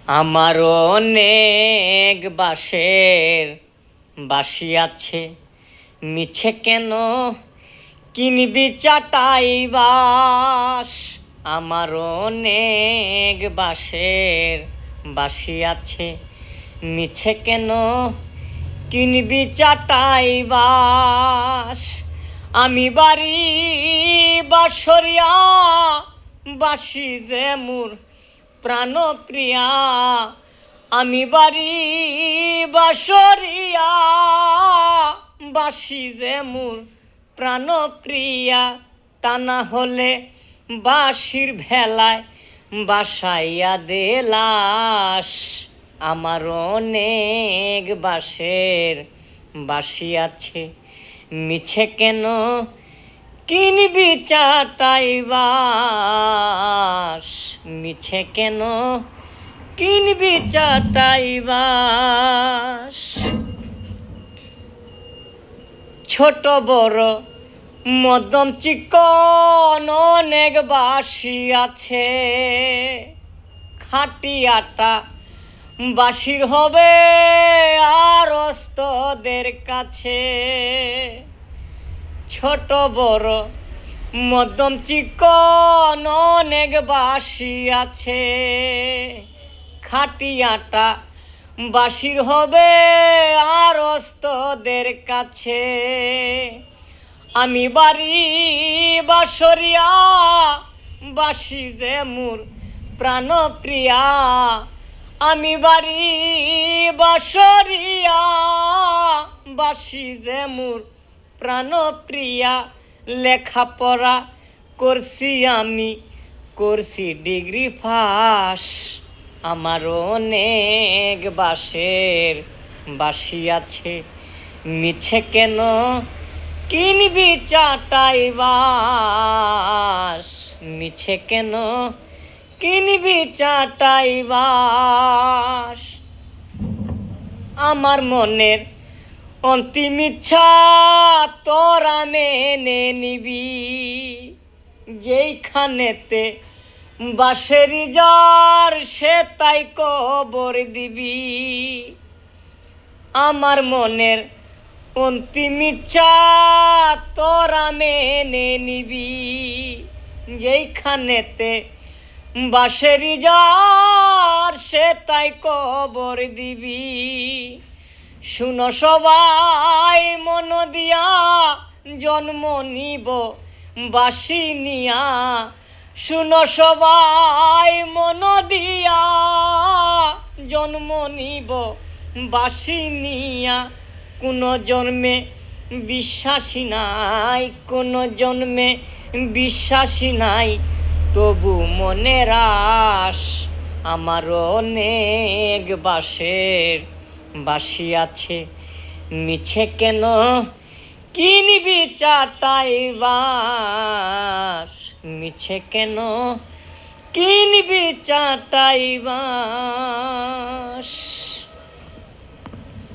আমার অনেক বাঁশের বাঁশি আছে, মিছে কেন কিনবি চাটাই বাঁশ। আমার অনেক বাঁশের বাঁশি আছে, মিছে কেন কিনবি চাটাই বাঁশ। আমি বাড়ি বাঁশরিয়া, বাঁশি যে মোর প্রাণপ্রিয়া। আমি বাড়ি বাঁশরিয়া, বাঁশি যে মোর প্রাণপ্রিয়া। তা না হলে বাঁশির ভেলায় বাসাইয়া দেলাস। আমার অনেক বাঁশের বাঁশি আছে, মিছে কেন কিনবি চাটাই বাঁশ। মিছে কেন কিনবি চাটাই বাঁশ। ছোট বড় মধ্যম চিকন অনেক বাঁশি আছে, খাঁটি আটা বাঁশির হবে আর ওস্তাদের কাছে। ছোট বড় মধ্যম চিকন অনেক বাঁশি আছে, খাঁটি আটা বাঁশির হবে আর ওস্তাদের কাছে। আমি বাড়ি বাঁশরিয়া, বাঁশি যে মোর প্রাণপ্রিয়া। আমি বাড়ি বাঁশরিয়া, বাঁশি যে মোর প্রাণপ্রিয়া। লেখাপড়া করছি আমি, করছি ডিগ্রি পাস। আমার অনেক বাঁশের বাঁশি আছে, মিছে কেন কিনবি চাটাই বাঁশ। মিছে কেন কিনবি চাটাই বাঁশ। আমার মনের অন্তিম ইচ্ছা তোরা মেনে নিবি, যেইখানেতে বাঁশেরি জ্বর সে তাই কবর দিবি। আমার মনের অন্তিম ইচ্ছা তোরা মেনে নিবি, যেইখানেতে বাঁশেরি জ্বর সে তাই কবর দিবি। শুনো সবাই মন দিয়া, জন্ম নিব বাঁশি নিয়া। শুনো সবাই মন দিয়া, জন্ম নিব বাঁশি নিয়া। কোনো জন্মে বিশ্বাসী নাই, কোনো জন্মে বিশ্বাসী নাই, তবু মনের আশ। আমার অনেক বাঁশের বাঁশি আছে, মিছে কেন কিনবি চাটাই বাঁশ। মিছে কেন কিনবি চাটাই বাঁশ।